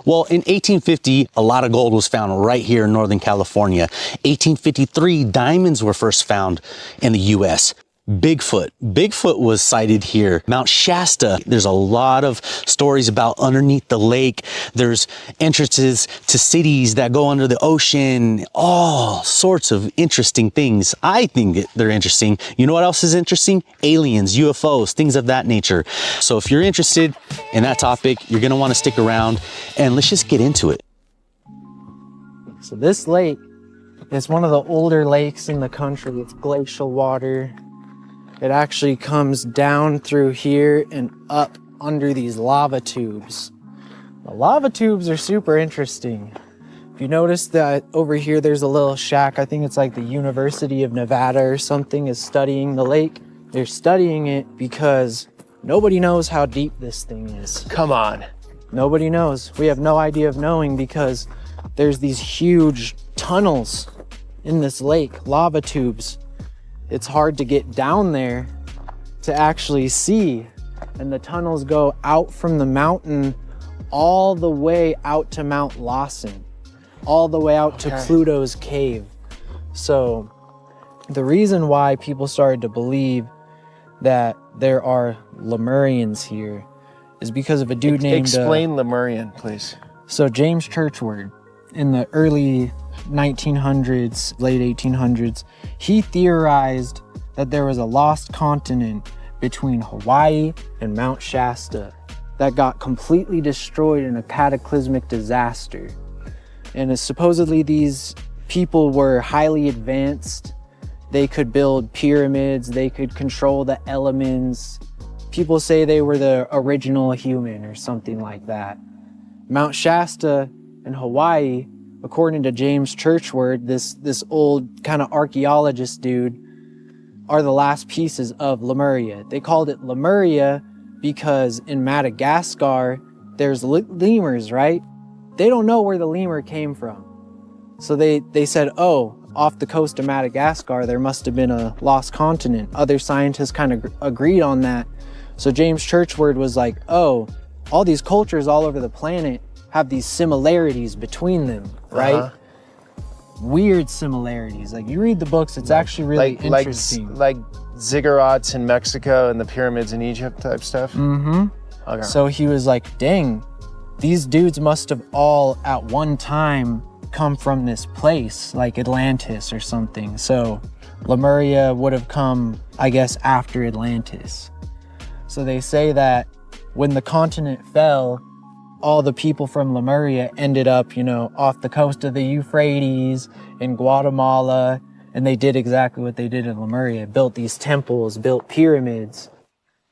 Well, in 1850, a lot of gold was found right here in Northern California. 1853, diamonds were first found in the U.S. Bigfoot was sighted here. Mount Shasta, there's a lot of stories about underneath the lake. There's entrances to cities that go under the ocean, all sorts of interesting things. I think they're interesting. You know what else is interesting? Aliens, UFOs, things of that nature. So if you're interested in that topic, you're gonna wanna stick around and let's just get into it. So this lake is one of the older lakes in the country. It's glacial water. It actually comes down through here and up under these lava tubes. The lava tubes are super interesting. If you notice that over here there's a little shack, I think it's like the University of Nevada or something is studying the lake. They're studying it because nobody knows how deep this thing is. Come on. Nobody knows. We have no idea of knowing because there's these huge tunnels in this lake, lava tubes. It's hard to get down there to actually see. And the tunnels go out from the mountain all the way out to Mount Lawson, all the way out to Pluto's cave. So the reason why people started to believe that there are Lemurians here is because of a dude named... Explain Lemurian, please. So James Churchward, in the early 1900s, late 1800s, he theorized that there was a lost continent between Hawaii and Mount Shasta that got completely destroyed in a cataclysmic disaster. And supposedly these people were highly advanced. They could build pyramids, they could control the elements. People say they were the original human or something like that. Mount Shasta and Hawaii, according to James Churchward, this old kind of archaeologist dude, are the last pieces of Lemuria. They called it Lemuria because in Madagascar, there's lemurs, right? They don't know where the lemur came from. So they said, oh, off the coast of Madagascar, there must have been a lost continent. Other scientists kind of agreed on that. So James Churchward was like, oh, all these cultures all over the planet have these similarities between them, right? Weird similarities. Like you read the books, it's actually really interesting. Like ziggurats in Mexico and the pyramids in Egypt type stuff? Mm-hmm. Okay. So he was like, dang, these dudes must have all at one time come from this place, like Atlantis or something. So Lemuria would have come, I guess, after Atlantis. So they say that when the continent fell, all the people from Lemuria ended up, you know, off the coast of the Euphrates in Guatemala, and they did exactly what they did in Lemuria, built these temples, built pyramids.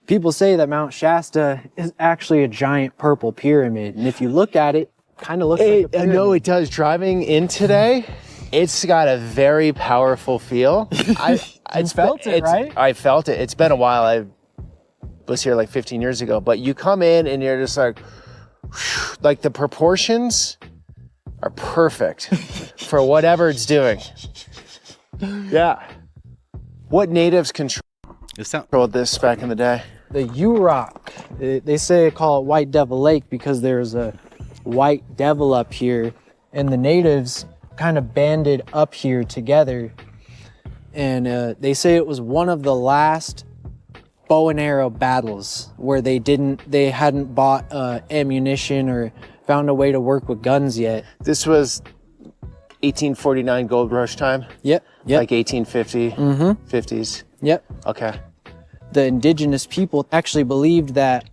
People say that Mount Shasta is actually a giant purple pyramid, and if you look at it, kind of looks like a pyramid. No, it does. Driving in today, it's got a very powerful feel. I felt it, right? I felt it. It's been a while. I was here like 15 years ago, but you come in and you're just like the proportions are perfect for whatever it's doing. Yeah. What natives controlled this back in the day? The U-Rock. They say call it White Devil Lake because there's a white devil up here, and the natives kind of banded up here together. And they say it was one of the last bow and arrow battles where they hadn't bought ammunition or found a way to work with guns yet. This was 1849 gold rush time? Yep. Like 1850, 50s? Yep. Okay. The indigenous people actually believed that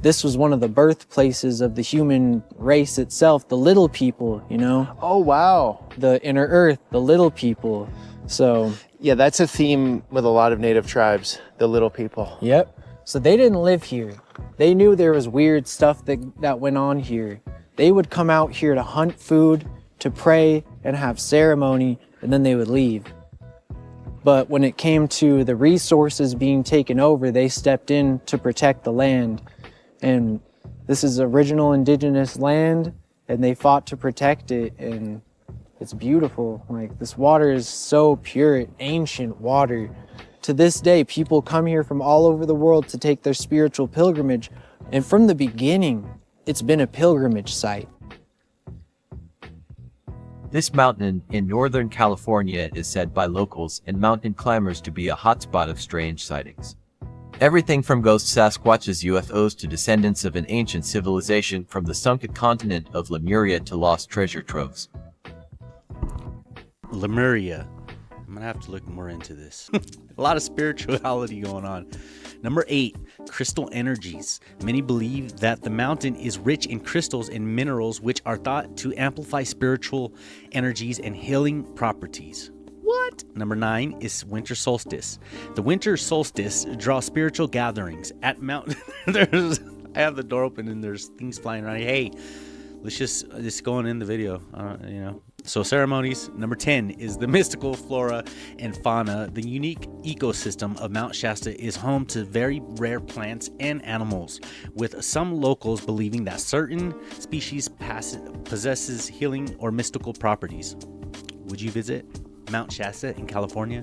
this was one of the birthplaces of the human race itself, the little people, you know? Oh, wow. The inner earth, the little people. So... yeah, that's a theme with a lot of native tribes, the little people. Yep. So they didn't live here. They knew there was weird stuff that went on here. They would come out here to hunt food, to pray, and have ceremony, and then they would leave. But when it came to the resources being taken over, they stepped in to protect the land. And this is original indigenous land, and they fought to protect it, and it's beautiful. Like, this water is so pure, ancient water. To this day, people come here from all over the world to take their spiritual pilgrimage. And from the beginning, it's been a pilgrimage site. This mountain in Northern California is said by locals and mountain climbers to be a hotspot of strange sightings. Everything from ghost Sasquatches, UFOs, to descendants of an ancient civilization from the sunken continent of Lemuria to lost treasure troves. Lemuria. I'm gonna have to look more into this. A lot of spirituality going on. Number 8, crystal energies. Many believe that the mountain is rich in crystals and minerals which are thought to amplify spiritual energies and healing properties. What? Number 9 is winter solstice. The winter solstice draws spiritual gatherings at Mount. I have the door open and there's things flying around. Hey, let's just going in the video. So ceremonies. Number 10 is the mystical flora and fauna. The unique ecosystem of Mount Shasta is home to very rare plants and animals, with some locals believing that certain species possesses healing or mystical properties. Would you visit Mount Shasta in California?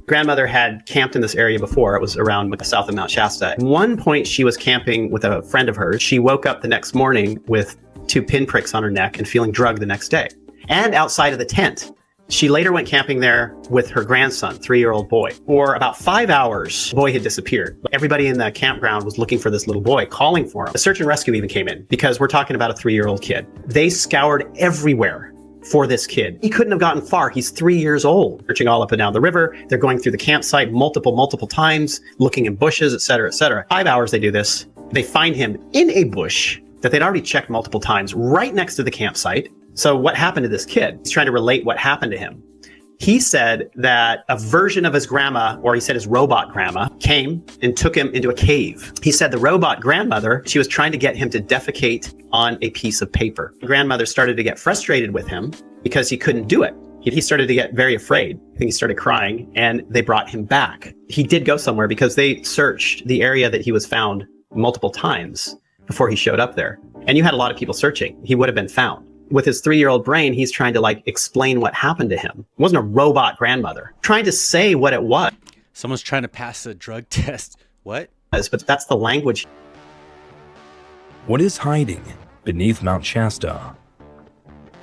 Grandmother had camped in this area before. It was around the south of Mount Shasta. At one point, she was camping with a friend of hers. She woke up the next morning with 2 pinpricks on her neck and feeling drugged the next day. And outside of the tent. She later went camping there with her grandson, 3-year-old boy. For about 5 hours, the boy had disappeared. Everybody in the campground was looking for this little boy, calling for him. The search and rescue even came in because we're talking about a 3-year-old kid. They scoured everywhere for this kid. He couldn't have gotten far. He's 3 years old. Searching all up and down the river. They're going through the campsite multiple times, looking in bushes, et cetera, et cetera. 5 hours they do this. They find him in a bush that they'd already checked multiple times right next to the campsite. So what happened to this kid? He's trying to relate what happened to him. He said that a version of his grandma, or he said his robot grandma, came and took him into a cave. He said the robot grandmother, she was trying to get him to defecate on a piece of paper. The grandmother started to get frustrated with him because he couldn't do it. He started to get very afraid. I think he started crying, and they brought him back. He did go somewhere because they searched the area that he was found multiple times before he showed up there. And you had a lot of people searching. He would have been found. With his 3-year-old brain, he's trying to explain what happened to him. It wasn't a robot grandmother. Trying to say what it was. Someone's trying to pass a drug test. What? But that's the language. What is hiding beneath Mount Shasta?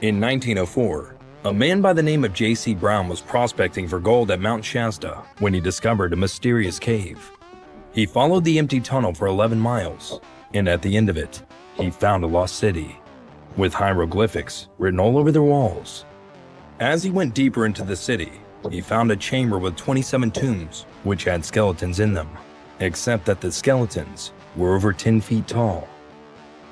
In 1904, a man by the name of J.C. Brown was prospecting for gold at Mount Shasta when he discovered a mysterious cave. He followed the empty tunnel for 11 miles, and at the end of it, he found a lost city with hieroglyphics written all over their walls. As he went deeper into the city, he found a chamber with 27 tombs, which had skeletons in them, except that the skeletons were over 10 feet tall.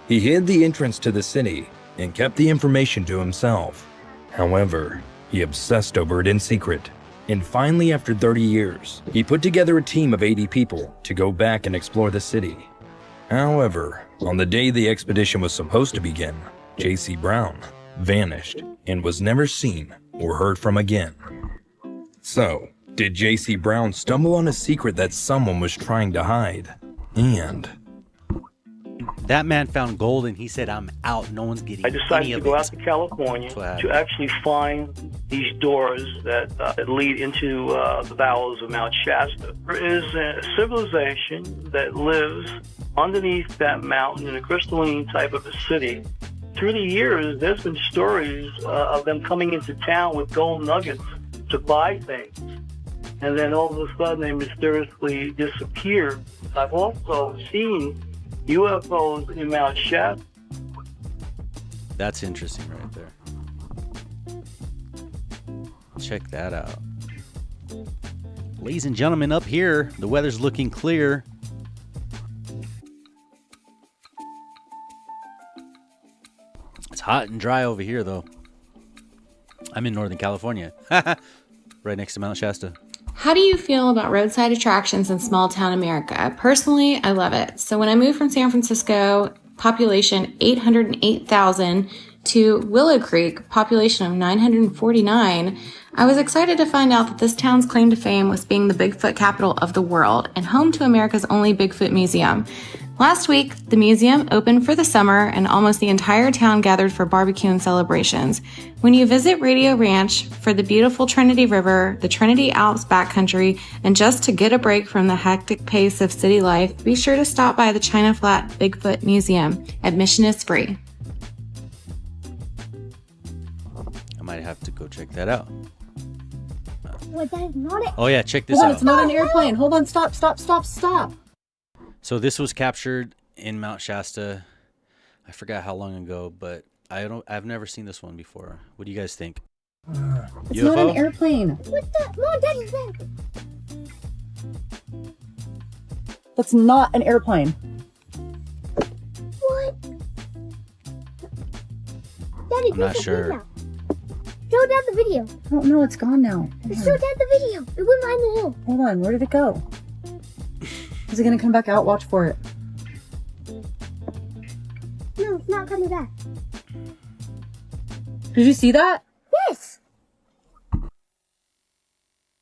He hid the entrance to the city and kept the information to himself. However, he obsessed over it in secret, and finally, after 30 years, he put together a team of 80 people to go back and explore the city. However, on the day the expedition was supposed to begin, J.C. Brown vanished and was never seen or heard from again. So, did J.C. Brown stumble on a secret that someone was trying to hide? And that man found gold and he said, I'm out. No one's getting I decided any to of go it. out to California to actually find these doors that lead into the bowels of Mount Shasta. There is a civilization that lives underneath that mountain in a crystalline type of a city. Through the years, there's been stories of them coming into town with gold nuggets to buy things. And then all of a sudden, they mysteriously disappear. I've also seen UFOs in Mount Shasta. That's interesting right there. Check that out. Ladies and gentlemen, up here, the weather's looking clear. It's hot and dry over here, though. I'm in Northern California, right next to Mount Shasta. How do you feel about roadside attractions in small town America? Personally, I love it. So when I moved from San Francisco, population 808,000, to Willow Creek, population of 949, I was excited to find out that this town's claim to fame was being the Bigfoot capital of the world and home to America's only Bigfoot museum. Last week, the museum opened for the summer and almost the entire town gathered for barbecue and celebrations. When you visit Radio Ranch for the beautiful Trinity River, the Trinity Alps backcountry, and just to get a break from the hectic pace of city life, be sure to stop by the China Flat Bigfoot Museum. Admission is free. might have to go check that out. Wait, that is not it. Oh yeah, check this Hold on, out. it's not an airplane. Hold on, stop. So this was captured in Mount Shasta. I forgot how long ago, but I've never seen this one before. What do you guys think? It's UFO? not an airplane. What the? Mom, Daddy's there. That's not an airplane. What? Daddy, I'm not sure. Now. Show Dad the video. I don't know, it's gone now. Show Dad the video. It went behind the hill. Hold on, where did it go? Is it gonna come back out? Watch for it. No, it's not coming back. Did you see that? Yes.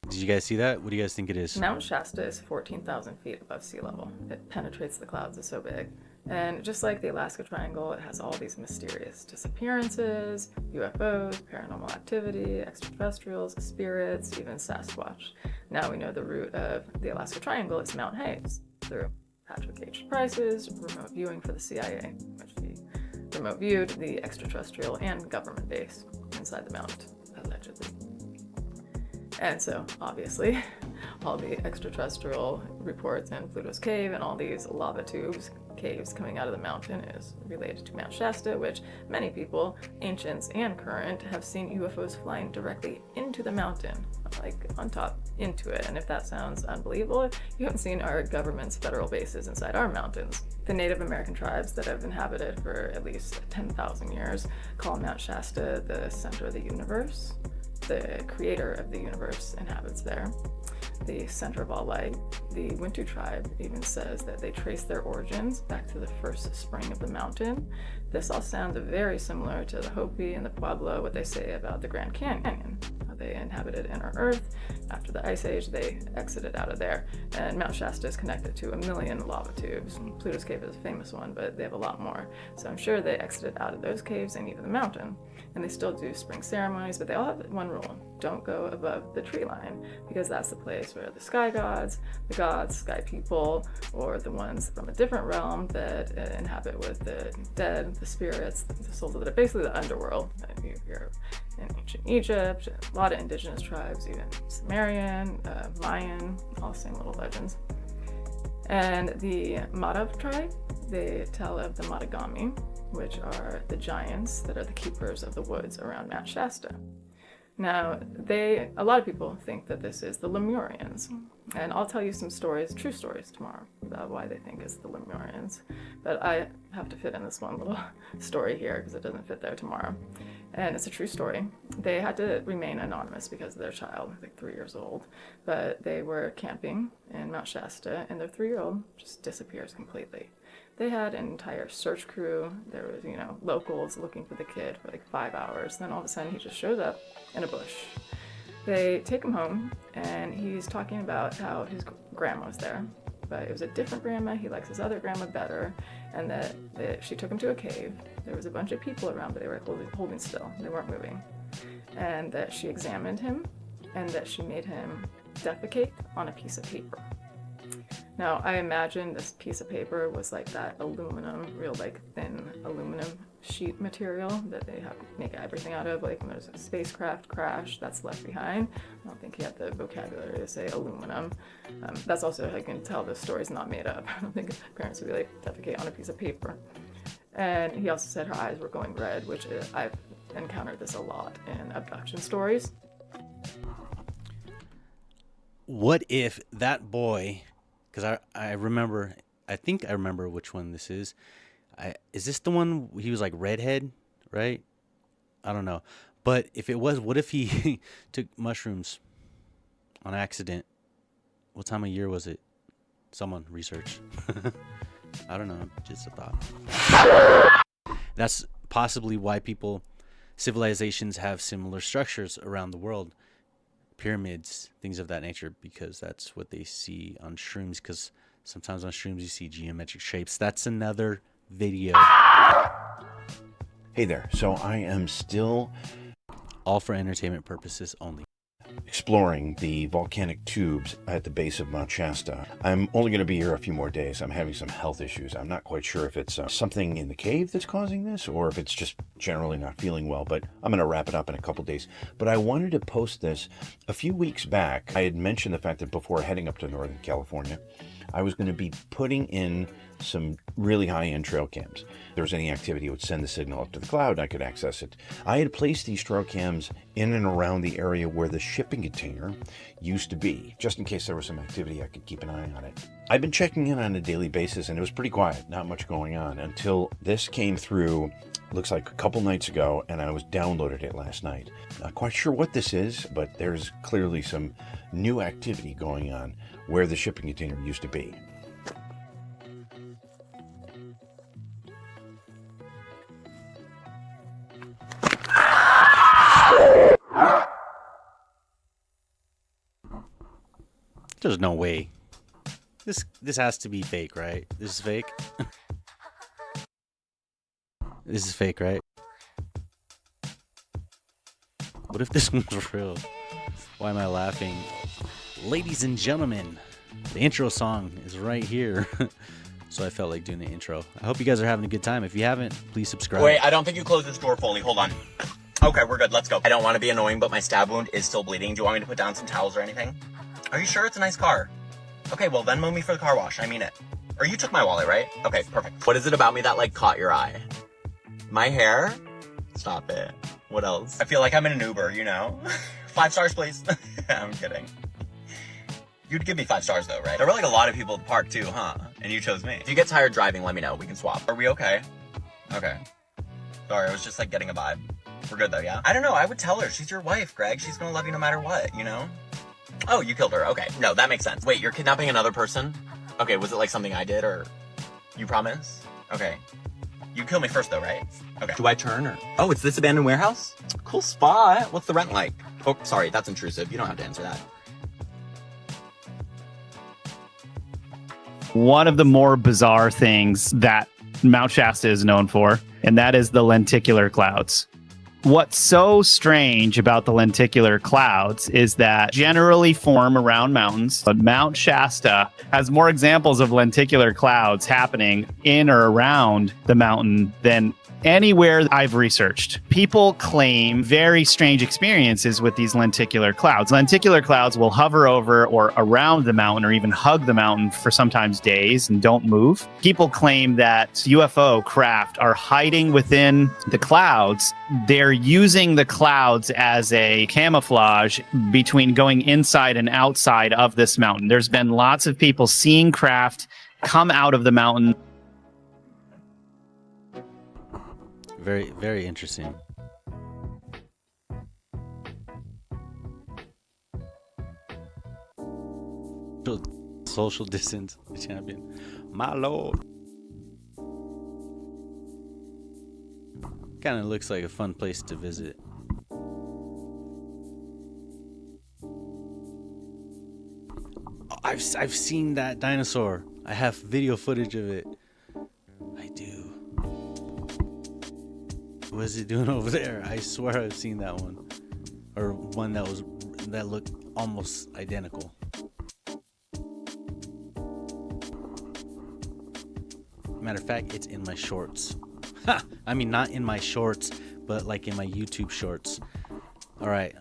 Did you guys see that? What do you guys think it is? Mount Shasta is 14,000 feet above sea level. It penetrates the clouds, it's so big. And just like the Alaska Triangle, it has all these mysterious disappearances, UFOs, paranormal activity, extraterrestrials, spirits, even Sasquatch. Now we know the route of the Alaska Triangle is Mount Hayes, through Patrick H. Price's remote viewing for the CIA, which he remote viewed the extraterrestrial and government base inside the mount, allegedly. And so, obviously, all the extraterrestrial reports in Pluto's cave and all these lava tubes, caves coming out of the mountain is related to Mount Shasta, which many people, ancients and current, have seen UFOs flying directly into the mountain, like on top, into it. And if that sounds unbelievable, you haven't seen our government's federal bases inside our mountains. The Native American tribes that have inhabited for at least 10,000 years call Mount Shasta the center of the universe. The creator of the universe inhabits there, the center of all light. The Wintu tribe even says that they trace their origins back to the first spring of the mountain. This all sounds very similar to the Hopi and the Pueblo, what they say about the Grand Canyon. They inhabited inner Earth. After the Ice Age, they exited out of there. And Mount Shasta is connected to 1 million lava tubes. And Pluto's cave is a famous one, but they have a lot more. So I'm sure they exited out of those caves and even the mountain. And they still do spring ceremonies, but they all have one rule. Don't go above the tree line, because that's the place where the sky gods, sky people, or the ones from a different realm that inhabit with the dead, the spirits, the souls that are basically the underworld that you hear in ancient Egypt, a lot of indigenous tribes, even Sumerian, Mayan, all the same little legends. And the Madav tribe, they tell of the Matagami, which are the giants that are the keepers of the woods around Mount Shasta. Now, a lot of people think that this is the Lemurians, and I'll tell you some stories, true stories tomorrow, about why they think it's the Lemurians. But I have to fit in this one little story here because it doesn't fit there tomorrow. And it's a true story. They had to remain anonymous because of their child, like 3 years old. But they were camping in Mount Shasta, and their 3-year-old just disappears completely. They had an entire search crew. There was, locals looking for the kid for like 5 hours. Then all of a sudden he just shows up in a bush. They take him home, and he's talking about how his grandma was there. But it was a different grandma. He likes his other grandma better. And that she took him to a cave. There was a bunch of people around, but they were holding still. They weren't moving. And that she examined him, and that she made him defecate on a piece of paper. Now, I imagine this piece of paper was like that aluminum, real like thin aluminum sheet material that they have to make everything out of, like when there's a spacecraft crash that's left behind. I don't think he had the vocabulary to say aluminum. That's also how you can tell this story's not made up. I don't think his parents would be like, defecate on a piece of paper. And he also said her eyes were going red, which I've encountered this a lot in abduction stories. What if that boy, because I think I remember which one this is. Is this the one he was like redhead, right? I don't know. But if it was, what if he took mushrooms on accident? What time of year was it? Someone research. I don't know. Just a thought. That's possibly why civilizations have similar structures around the world. Pyramids, things of that nature, because that's what they see on shrooms, because sometimes on shrooms you see geometric shapes. That's another video. Hey there. So I am still... All for entertainment purposes only. exploring the volcanic tubes at the base of Mount Shasta. I'm only going to be here a few more days. I'm having some health issues. I'm not quite sure if it's something in the cave that's causing this or if it's just generally not feeling well, but I'm going to wrap it up in a couple days. But I wanted to post this a few weeks back. I had mentioned the fact that before heading up to Northern California, I was going to be putting in some really high-end trail cams. If there was any activity, it would send the signal up to the cloud and I could access it. I had placed these trail cams in and around the area where the shipping container used to be, just in case there was some activity, I could keep an eye on it. I've been checking in on a daily basis and it was pretty quiet, not much going on until this came through, looks like a couple nights ago, and I was downloaded it last night. Not quite sure what this is, but there's clearly some new activity going on where the shipping container used to be. There's no way. This has to be fake, right? This is fake. This is fake, right? What if this one's real? Why am I laughing? Ladies and gentlemen, the intro song is right here. So I felt like doing the intro. I hope you guys are having a good time. If you haven't, please subscribe. Wait, I don't think you closed this door fully. Hold on. Okay, we're good. Let's go. I don't want to be annoying, but my stab wound is still bleeding. Do you want me to put down some towels or anything? Are you sure it's a nice car? Okay, well, Venmo me for the car wash. I mean it. Or you took my wallet, right? Okay, perfect. What is it about me that, like, caught your eye? My hair? Stop it. What else? I feel like I'm in an Uber, you know? 5 stars, please. I'm kidding. You'd give me 5 stars, though, right? There were, like, a lot of people at the park, too, huh? And you chose me. If you get tired driving, let me know. We can swap. Are we okay? Okay. Sorry, I was just, like, getting a vibe. We're good, though, yeah? I don't know. I would tell her. She's your wife, Greg. She's gonna love you no matter what, you know? Oh, you killed her. Okay. No, that makes sense. Wait, you're kidnapping another person? Okay, was it like something I did or you promise? Okay. You kill me first though, right? Okay. Do I turn or? Oh, it's this abandoned warehouse? Cool spot. What's the rent like? Oh, sorry, that's intrusive. You don't have to answer that. One of the more bizarre things that Mount Shasta is known for, and that is the lenticular clouds. What's so strange about the lenticular clouds is that generally form around mountains, but Mount Shasta has more examples of lenticular clouds happening in or around the mountain than anywhere I've researched. People claim very strange experiences with these lenticular clouds. Lenticular clouds will hover over or around the mountain or even hug the mountain for sometimes days and don't move. People claim that UFO craft are hiding within the clouds. They're using the clouds as a camouflage between going inside and outside of this mountain. There's been lots of people seeing craft come out of the mountain. Very, very interesting. Social distance champion. My lord. Kind of looks like a fun place to visit. I've seen that dinosaur. I have video footage of it. I do. What is it doing over there? I swear I've seen that one. Or one that looked almost identical. Matter of fact, it's in my shorts. I mean, not in my shorts, but like in my YouTube shorts. All right,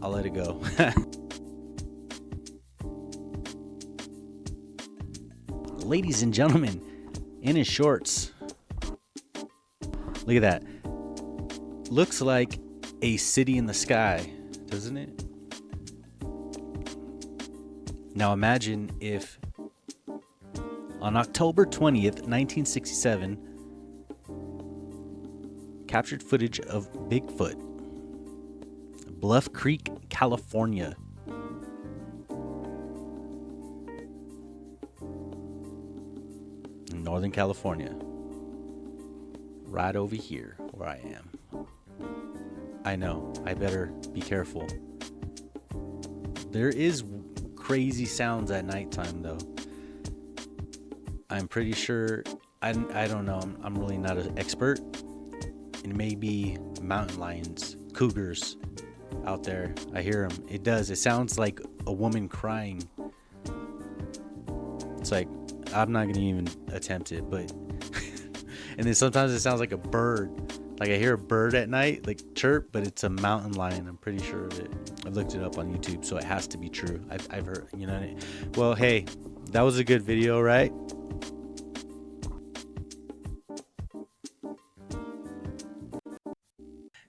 I'll let it go. Ladies and gentlemen, in his shorts. Look at that. Looks like a city in the sky, doesn't it? Now imagine if on October 20th, 1967, captured footage of Bigfoot, Bluff Creek, California. In Northern California. Right over here where I am. I know, I better be careful. There is crazy sounds at nighttime though. I'm pretty sure, I don't know, I'm really not an expert. It may be mountain lions, cougars, out there. I hear them. It does. It sounds like a woman crying. It's like, I'm not gonna even attempt it, but and then sometimes it sounds like a bird. Like I hear a bird at night, like chirp, but it's a mountain lion. I'm pretty sure of it. I've looked it up on YouTube, so it has to be true. I've heard, you know. Well, hey, that was a good video, right?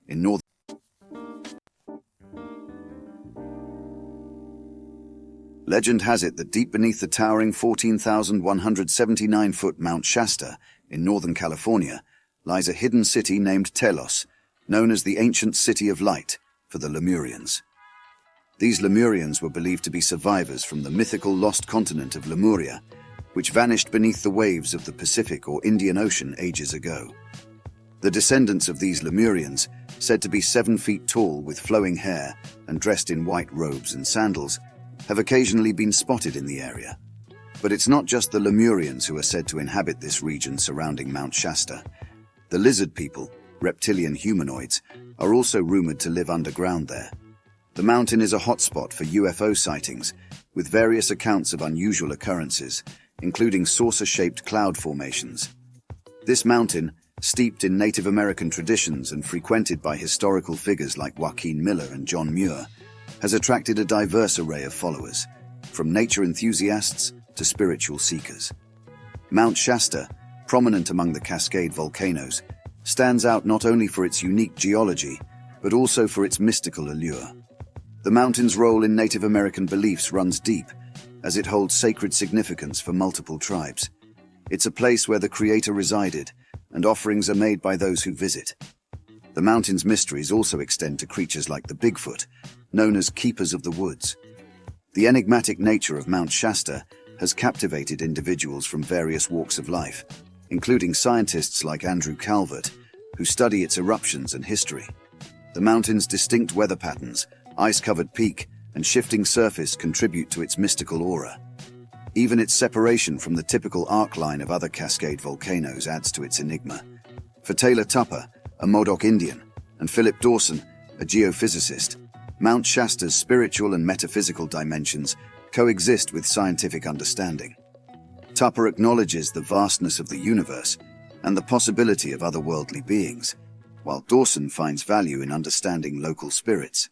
In northern legend has it that deep beneath the towering 14,179-foot Mount Shasta in Northern California lies a hidden city named Telos, known as the Ancient City of Light for the Lemurians. These Lemurians were believed to be survivors from the mythical lost continent of Lemuria, which vanished beneath the waves of the Pacific or Indian Ocean ages ago. The descendants of these Lemurians, said to be 7 feet tall with flowing hair and dressed in white robes and sandals, have occasionally been spotted in the area. But it's not just the Lemurians who are said to inhabit this region surrounding Mount Shasta. The lizard people, reptilian humanoids, are also rumored to live underground there. The mountain is a hotspot for UFO sightings, with various accounts of unusual occurrences, including saucer-shaped cloud formations. This mountain, steeped in Native American traditions and frequented by historical figures like Joaquin Miller and John Muir, has attracted a diverse array of followers, from nature enthusiasts to spiritual seekers. Mount Shasta, prominent among the Cascade volcanoes, stands out not only for its unique geology, but also for its mystical allure. The mountain's role in Native American beliefs runs deep, as it holds sacred significance for multiple tribes. It's a place where the Creator resided, and offerings are made by those who visit. The mountain's mysteries also extend to creatures like the Bigfoot, known as keepers of the woods. The enigmatic nature of Mount Shasta has captivated individuals from various walks of life, including scientists like Andrew Calvert, who study its eruptions and history. The mountain's distinct weather patterns, ice-covered peak, and shifting surface contribute to its mystical aura. Even its separation from the typical arc line of other Cascade volcanoes adds to its enigma. For Taylor Tupper, a Modoc Indian, and Philip Dawson, a geophysicist, Mount Shasta's spiritual and metaphysical dimensions coexist with scientific understanding. Tupper acknowledges the vastness of the universe and the possibility of otherworldly beings, while Dawson finds value in understanding local spirits.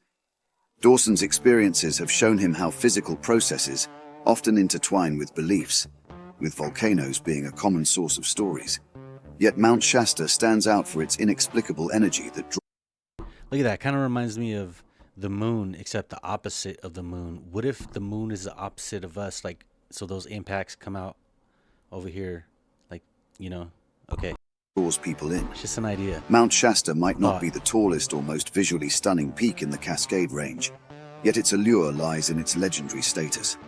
Dawson's experiences have shown him how physical processes often intertwine with beliefs, with volcanoes being a common source of stories. Yet Mount Shasta stands out for its inexplicable energy that draws. Look at that. Kind of reminds me of the moon, except the opposite of the moon. What if the moon is the opposite of us? Like, so those impacts come out over here, like, you know, okay. Draws people in. It's just an idea. Mount Shasta might not be the tallest or most visually stunning peak in the Cascade Range, yet its allure lies in its legendary status.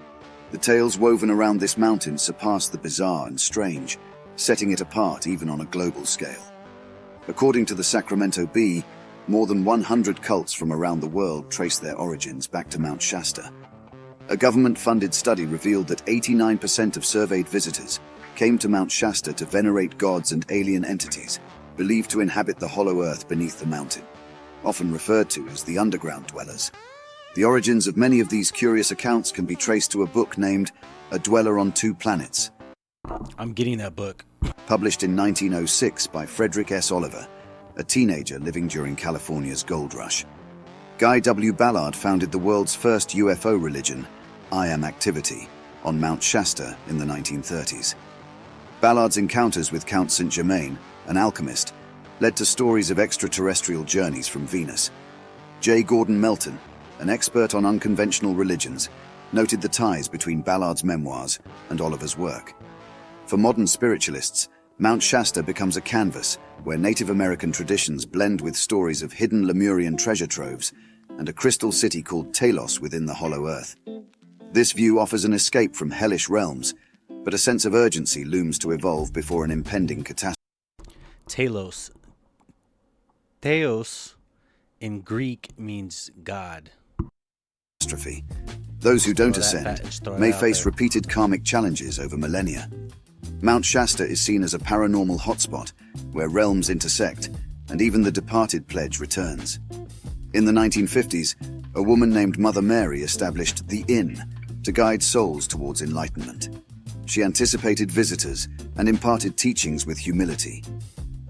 The tales woven around this mountain surpass the bizarre and strange, setting it apart even on a global scale. According to the Sacramento Bee, more than 100 cults from around the world trace their origins back to Mount Shasta. A government-funded study revealed that 89% of surveyed visitors came to Mount Shasta to venerate gods and alien entities believed to inhabit the hollow earth beneath the mountain, often referred to as the underground dwellers. The origins of many of these curious accounts can be traced to a book named A Dweller on Two Planets. I'm getting that book. Published in 1906 by Frederick S. Oliver, a teenager living during California's gold rush. Guy W. Ballard founded the world's first UFO religion, I Am Activity, on Mount Shasta in the 1930s. Ballard's encounters with Count St. Germain, an alchemist, led to stories of extraterrestrial journeys from Venus. J. Gordon Melton, an expert on unconventional religions, noted the ties between Ballard's memoirs and Oliver's work. For modern spiritualists, Mount Shasta becomes a canvas where Native American traditions blend with stories of hidden Lemurian treasure troves and a crystal city called Telos within the hollow earth. This view offers an escape from hellish realms, but a sense of urgency looms to evolve before an impending catastrophe. Telos. Theos in Greek means God. Those who don't ascend may face repeated karmic challenges over millennia. Mount Shasta is seen as a paranormal hotspot where realms intersect and even the departed pledge returns. In the 1950s, a woman named Mother Mary established the Inn to guide souls towards enlightenment. She anticipated visitors and imparted teachings with humility.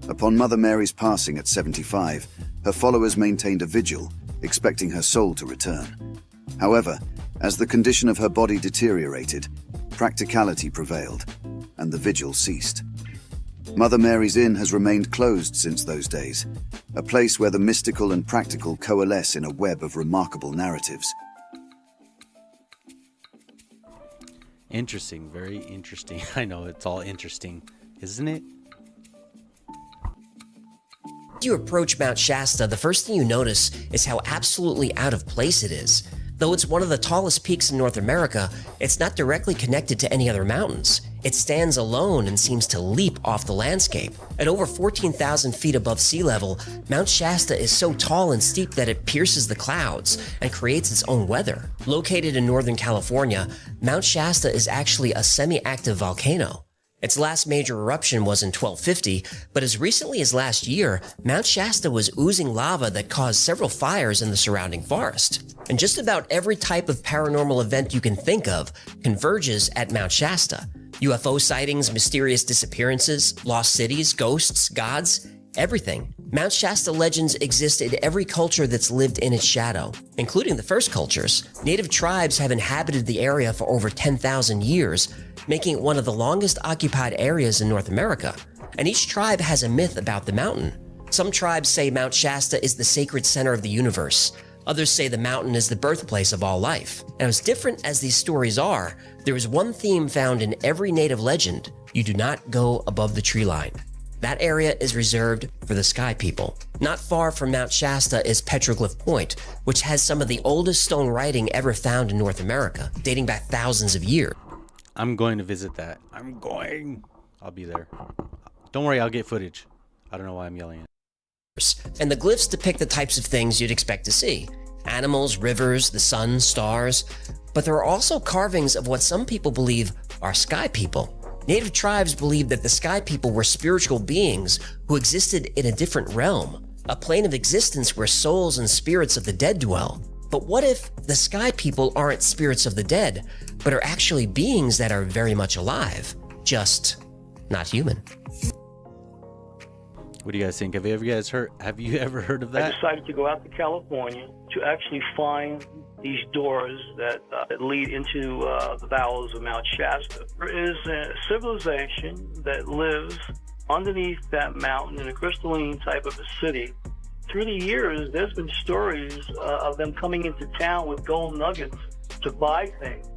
Upon Mother Mary's passing at 75, her followers maintained a vigil, expecting her soul to return. However, as the condition of her body deteriorated, practicality prevailed, and the vigil ceased. Mother Mary's Inn has remained closed since those days, a place where the mystical and practical coalesce in a web of remarkable narratives. Interesting, very interesting. I know it's all interesting, isn't it? As you approach Mount Shasta, the first thing you notice is how absolutely out of place it is. Though it's one of the tallest peaks in North America, it's not directly connected to any other mountains. It stands alone and seems to leap off the landscape. At over 14,000 feet above sea level, Mount Shasta is so tall and steep that it pierces the clouds and creates its own weather. Located in Northern California, Mount Shasta is actually a semi-active volcano. Its last major eruption was in 1250, but as recently as last year, Mount Shasta was oozing lava that caused several fires in the surrounding forest. And just about every type of paranormal event you can think of converges at Mount Shasta. UFO sightings, mysterious disappearances, lost cities, ghosts, gods, everything. Mount Shasta legends exist in every culture that's lived in its shadow, including the first cultures. Native tribes have inhabited the area for over 10,000 years, making it one of the longest occupied areas in North America. And each tribe has a myth about the mountain. Some tribes say Mount Shasta is the sacred center of the universe. Others say the mountain is the birthplace of all life. And as different as these stories are, there is one theme found in every native legend: you do not go above the tree line. That area is reserved for the sky people. Not far from Mount Shasta is Petroglyph Point, which has some of the oldest stone writing ever found in North America, dating back thousands of years. I'm going to visit that. I'll be there. Don't worry, I'll get footage. I don't know why I'm yelling it. And the glyphs depict the types of things you'd expect to see: animals, rivers, the sun, stars. But there are also carvings of what some people believe are sky people. Native tribes believed that the sky people were spiritual beings who existed in a different realm, a plane of existence where souls and spirits of the dead dwell. But what if the sky people aren't spirits of the dead, but are actually beings that are very much alive, just not human? What do you guys think? Have you ever heard of that? I decided to go out to California to actually find these doors that lead into the bowels of Mount Shasta. There is a civilization that lives underneath that mountain in a crystalline type of a city. Through the years, there's been stories of them coming into town with gold nuggets to buy things.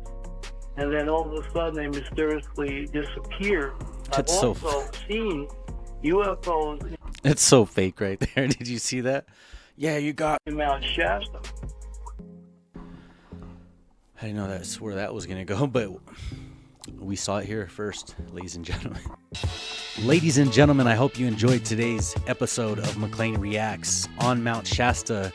And then all of a sudden, they mysteriously disappear. I've also seen UFOs. It's so fake right there. Did you see that? Yeah, you got in Mount Shasta. I didn't know that's where that was going to go, but we saw it here first, ladies and gentlemen. Ladies and gentlemen, I hope you enjoyed today's episode of MaClain Reacts on Mount Shasta.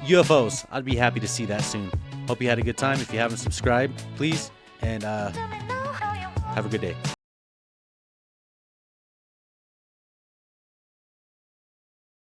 UFOs, I'd be happy to see that soon. Hope you had a good time. If you haven't subscribed, please, and have a good day.